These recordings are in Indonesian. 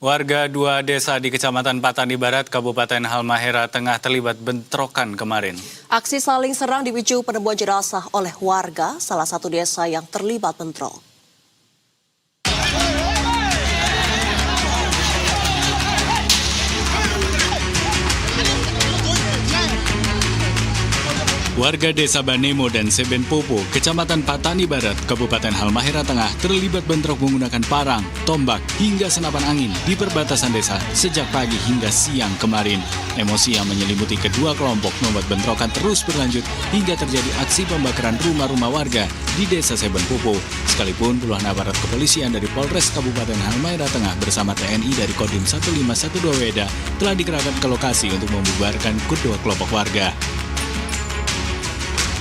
Warga dua desa di Kecamatan Patani Barat, Kabupaten Halmahera Tengah terlibat bentrokan kemarin. Aksi saling serang dipicu penemuan jenazah oleh warga salah satu desa yang terlibat bentrok. Warga Desa Banemo dan Seben Popo, Kecamatan Patani Barat, Kabupaten Halmahera Tengah terlibat bentrok menggunakan parang, tombak, hingga senapan angin di perbatasan desa sejak pagi hingga siang kemarin. Emosi yang menyelimuti kedua kelompok membuat bentrokan terus berlanjut hingga terjadi aksi pembakaran rumah-rumah warga di Desa Seben Popo. Sekalipun puluhan aparat kepolisian dari Polres Kabupaten Halmahera Tengah bersama TNI dari Kodim 1512 Weda telah dikerahkan ke lokasi untuk membubarkan kedua kelompok warga.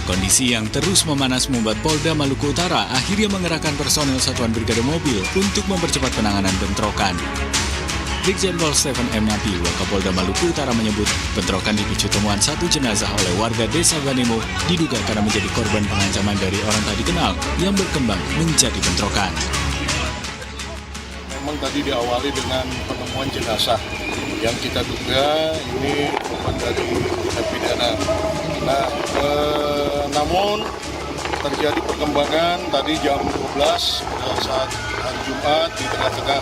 Kondisi yang terus memanas membuat Polda Maluku Utara akhirnya mengerahkan personel Satuan Brigade Mobil untuk mempercepat penanganan bentrokan. Brigjen Pol Stephen M. Napi, Wakapolda Maluku Utara menyebut bentrokan dipicu temuan satu jenazah oleh warga Desa Banemo diduga karena menjadi korban pengancaman dari orang tak dikenal yang berkembang menjadi bentrokan. Memang tadi diawali dengan penemuan jenazah yang kita duga ini bukan dari pidana. Namun terjadi perkembangan tadi jam 12 saat hari Jumat di tengah-tengah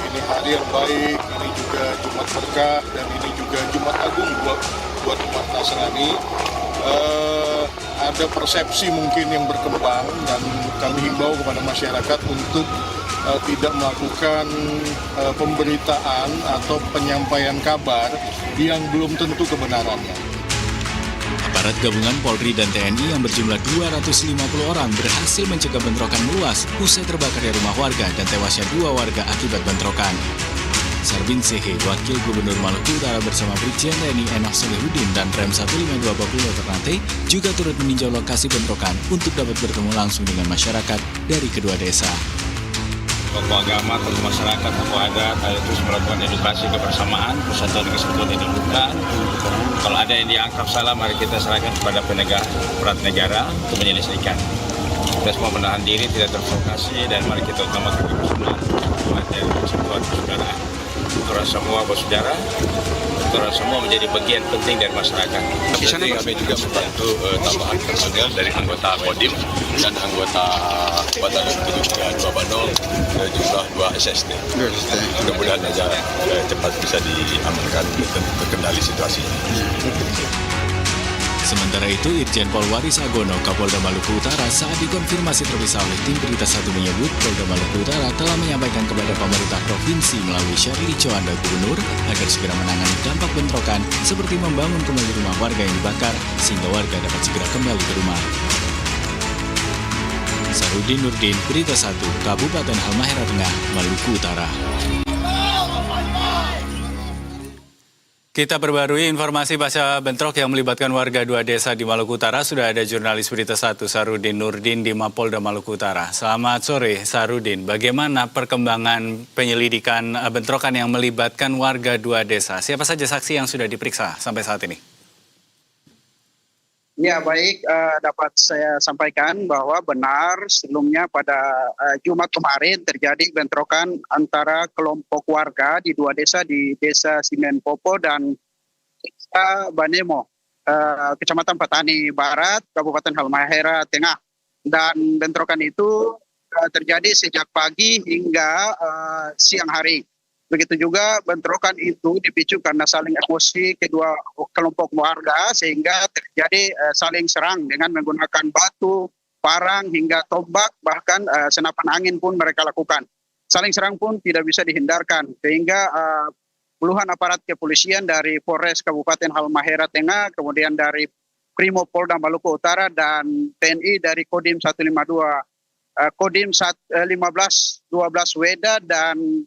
ini hari yang baik, ini juga Jumat berkah dan ini juga Jumat Agung buat umat Nasrani. Ada persepsi mungkin yang berkembang dan kami himbau kepada masyarakat untuk tidak melakukan pemberitaan atau penyampaian kabar yang belum tentu kebenarannya. Aparat gabungan Polri dan TNI yang berjumlah 250 orang berhasil mencegah bentrokan meluas usai terbakarnya rumah warga dan tewasnya dua warga akibat bentrokan. Sarbin Sehe, Wakil Gubernur Maluku Utara bersama Brigjen TNI Enak Solihuddin dan Rem 152 Papua Ternate juga turut meninjau lokasi bentrokan untuk dapat bertemu langsung dengan masyarakat dari kedua desa. Tokoh agama, tokoh masyarakat, tokoh adat, terus melakukan edukasi kebersamaan, persatuan dan kesatuan dilakukan. Kalau ada yang dianggap salah, mari kita serahkan kepada perat negara untuk menyelesaikan. Kita semua menahan diri, tidak terprovokasi, dan mari kita utamakan kebersamaan dan kesatuan persaudaraan. Kita semua bersaudara, kita semua menjadi bagian penting dari masyarakat. Di sana kami juga membantu tambahan personel dari anggota Kodim dan anggota Batalion 732 Bandung jumlah 2 SST. Mudah-mudahan aja cepat bisa diamankan terkendali situasi ini. Sementara itu, Irjen Pol Waris Agono, Kapolda Maluku Utara saat dikonfirmasi terpisah oleh tim Berita 1 menyebut Polda Maluku Utara telah menyampaikan kepada pemerintah provinsi melalui Syarli Coanda Gubernur agar segera menangani dampak bentrokan seperti membangun kembali rumah warga yang dibakar sehingga warga dapat segera kembali ke rumah. Sarudin Nurdin, Berita 1, Kabupaten Halmahera Tengah, Maluku Utara. Kita perbarui informasi pasca bentrok yang melibatkan warga dua desa di Maluku Utara. Sudah ada jurnalis Berita 1 Sarudin Nurdin di Mapolda Maluku Utara. Selamat sore Sarudin, bagaimana perkembangan penyelidikan bentrokan yang melibatkan warga dua desa? Siapa saja saksi yang sudah diperiksa sampai saat ini? Ya baik, dapat saya sampaikan bahwa benar sebelumnya pada Jumat kemarin terjadi bentrokan antara kelompok warga di dua desa, di Desa Simen Popo dan Desa Banemo, Kecamatan Patani Barat, Kabupaten Halmahera Tengah. Dan bentrokan itu terjadi sejak pagi hingga siang hari. Begitu juga bentrokan itu dipicu karena saling emosi kedua kelompok warga sehingga terjadi saling serang dengan menggunakan batu, parang hingga tombak, bahkan senapan angin pun mereka lakukan. Saling serang pun tidak bisa dihindarkan sehingga puluhan aparat kepolisian dari Polres Kabupaten Halmahera Tengah, kemudian dari Primo Polda Maluku Utara dan TNI dari Kodim 152, Kodim 1512 Weda dan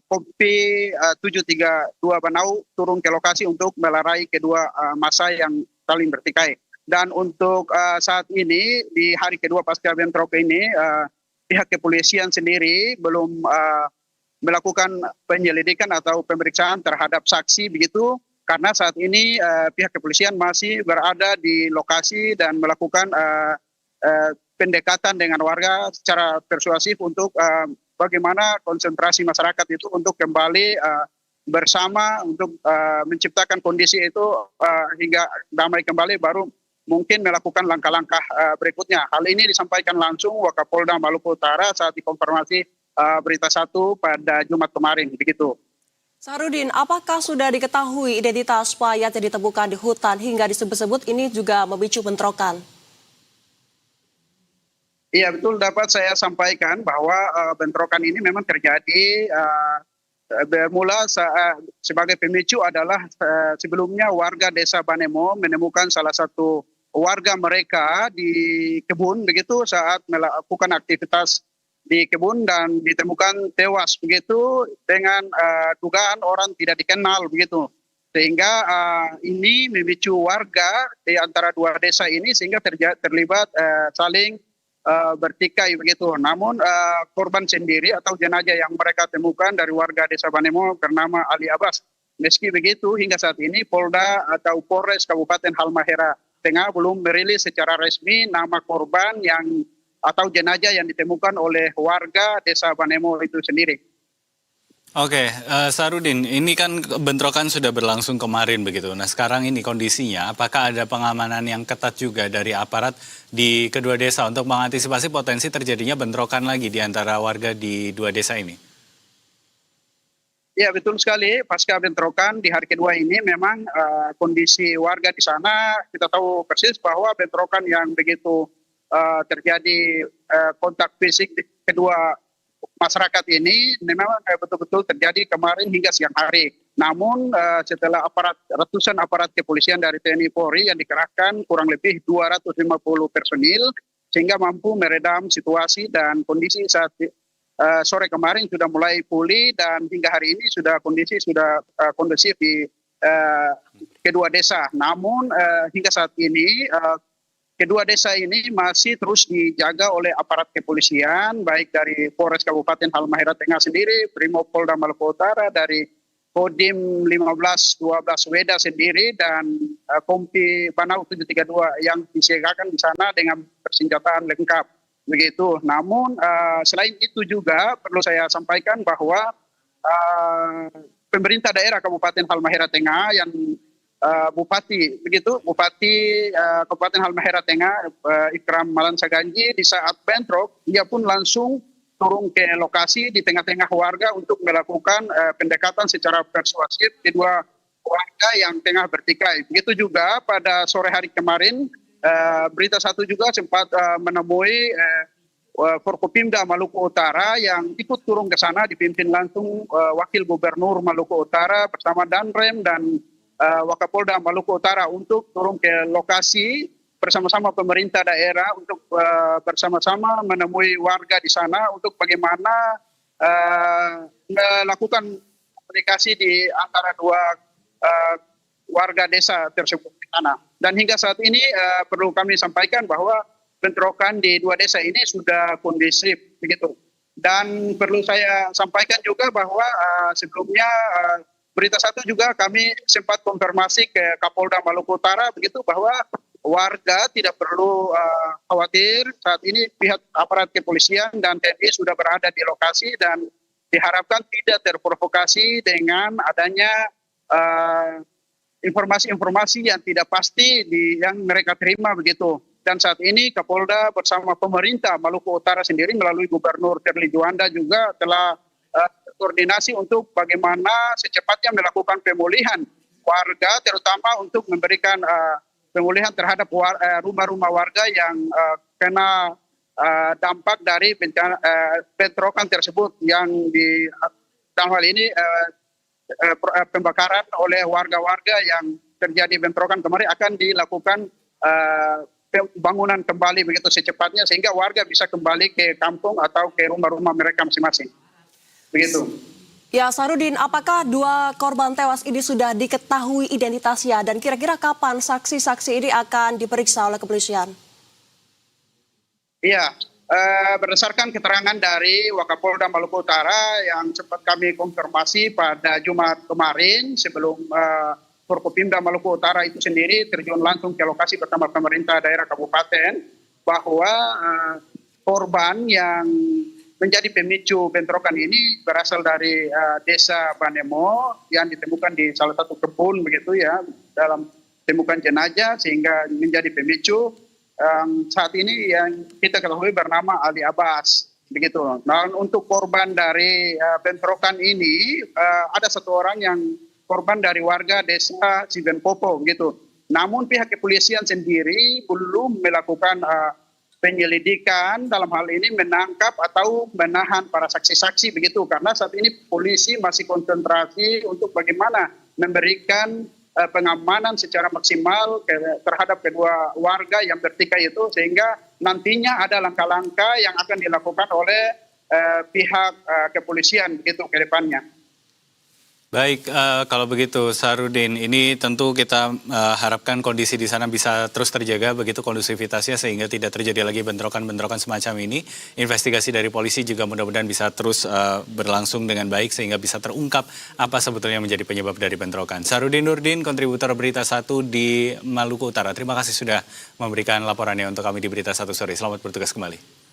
Kompi 732 Banau turun ke lokasi untuk melerai kedua massa yang saling bertikai. Dan untuk saat ini di hari kedua pasca bentrok ini pihak kepolisian sendiri belum melakukan penyelidikan atau pemeriksaan terhadap saksi begitu karena saat ini pihak kepolisian masih berada di lokasi dan melakukan pendekatan dengan warga secara persuasif untuk bagaimana konsentrasi masyarakat itu untuk kembali bersama untuk menciptakan kondisi itu hingga damai kembali, baru mungkin melakukan langkah-langkah berikutnya. Hal ini disampaikan langsung Wakapolda Maluku Utara saat dikonfirmasi Berita Satu pada Jumat kemarin, begitu. Sahrudin, apakah sudah diketahui identitas mayat yang ditemukan di hutan hingga disebut-sebut ini juga memicu bentrokan? Iya, betul, dapat saya sampaikan bahwa bentrokan ini memang terjadi bermula sebagai pemicu adalah sebelumnya warga desa Banemo menemukan salah satu warga mereka di kebun begitu saat melakukan aktivitas di kebun dan ditemukan tewas begitu dengan dugaan orang tidak dikenal begitu, sehingga ini memicu warga di antara dua desa ini sehingga terlibat saling bertikai begitu. Namun korban sendiri atau jenazah yang mereka temukan dari warga desa Banemo bernama Ali Abbas. Meski begitu hingga saat ini Polda atau Polres Kabupaten Halmahera Tengah belum merilis secara resmi nama korban yang atau jenazah yang ditemukan oleh warga desa Banemo itu sendiri. Oke, Sahrudin, ini kan bentrokan sudah berlangsung kemarin begitu. Nah sekarang ini kondisinya, apakah ada pengamanan yang ketat juga dari aparat di kedua desa untuk mengantisipasi potensi terjadinya bentrokan lagi di antara warga di dua desa ini? Ya, betul sekali. Pasca bentrokan di hari kedua ini memang kondisi warga di sana kita tahu persis bahwa bentrokan yang begitu terjadi kontak fisik di kedua masyarakat ini memang betul-betul terjadi kemarin hingga siang hari. Namun setelah ratusan aparat kepolisian dari TNI Polri yang dikerahkan kurang lebih 250 personil sehingga mampu meredam situasi dan kondisi saat sore kemarin sudah mulai pulih dan hingga hari ini kondisi sudah kondusif di kedua desa. Namun hingga saat ini kedua desa ini masih terus dijaga oleh aparat kepolisian, baik dari Polres Kabupaten Halmahera Tengah sendiri, Brimopolda Maluku Utara, dari Kodim 1512 Weda sendiri, dan Kompi Banau 732 yang disiagakan di sana dengan persenjataan lengkap. Begitu. Namun selain itu juga perlu saya sampaikan bahwa pemerintah daerah Kabupaten Halmahera Tengah yang Bupati Kabupaten Halmahera Tengah Ikram Malansaganji di saat bentrok dia pun langsung turun ke lokasi di tengah-tengah warga untuk melakukan pendekatan secara persuasif kedua warga yang tengah bertikai. Begitu juga pada sore hari kemarin Berita Satu juga sempat menemui Forkopimda Maluku Utara yang ikut turun ke sana dipimpin langsung Wakil Gubernur Maluku Utara bersama Danrem dan Wakapolda Maluku Utara untuk turun ke lokasi bersama-sama pemerintah daerah untuk bersama-sama menemui warga di sana untuk bagaimana melakukan komunikasi di antara dua warga desa tersebut di sana. Dan hingga saat ini perlu kami sampaikan bahwa bentrokan di dua desa ini sudah kondusif begitu. Dan perlu saya sampaikan juga bahwa sebelumnya Berita Satu juga kami sempat konfirmasi ke Kapolda Maluku Utara begitu bahwa warga tidak perlu khawatir. Saat ini pihak aparat kepolisian dan TNI sudah berada di lokasi dan diharapkan tidak terprovokasi dengan adanya informasi-informasi yang tidak pasti yang mereka terima begitu. Dan saat ini Kapolda bersama pemerintah Maluku Utara sendiri melalui Gubernur Terli Juanda juga telah koordinasi untuk bagaimana secepatnya melakukan pemulihan warga, terutama untuk memberikan pemulihan terhadap rumah-rumah warga yang kena dampak dari bentrokan tersebut yang di dalam hal ini pembakaran oleh warga-warga yang terjadi bentrokan kemarin akan dilakukan pembangunan kembali begitu secepatnya sehingga warga bisa kembali ke kampung atau ke rumah-rumah mereka masing-masing. Begitu. Ya, Sahrudin, apakah dua korban tewas ini sudah diketahui identitasnya dan kira-kira kapan saksi-saksi ini akan diperiksa oleh kepolisian? Iya, berdasarkan keterangan dari Wakapolda Maluku Utara yang sempat kami konfirmasi pada Jumat kemarin sebelum Forkopimda Maluku Utara itu sendiri terjun langsung ke lokasi bersama pemerintah daerah kabupaten bahwa korban yang menjadi pemicu bentrokan ini berasal dari desa Banemo yang ditemukan di salah satu kebun begitu ya, dalam temukan jenazah sehingga menjadi pemicu. Saat ini yang kita ketahui bernama Ali Abbas begitu. Nah, untuk korban dari bentrokan ini ada satu orang yang korban dari warga desa Sibenpopo begitu. Namun pihak kepolisian sendiri belum melakukan penyelidikan dalam hal ini menangkap atau menahan para saksi-saksi begitu, karena saat ini polisi masih konsentrasi untuk bagaimana memberikan pengamanan secara maksimal terhadap kedua warga yang bertikai itu, sehingga nantinya ada langkah-langkah yang akan dilakukan oleh pihak kepolisian begitu ke depannya. Baik, kalau begitu Sahrudin, ini tentu kita harapkan kondisi di sana bisa terus terjaga begitu kondusivitasnya sehingga tidak terjadi lagi bentrokan-bentrokan semacam ini. Investigasi dari polisi juga mudah-mudahan bisa terus berlangsung dengan baik sehingga bisa terungkap apa sebetulnya menjadi penyebab dari bentrokan. Sahrudin Nurdin, kontributor Berita 1 di Maluku Utara. Terima kasih sudah memberikan laporannya untuk kami di Berita 1 sore. Selamat bertugas kembali.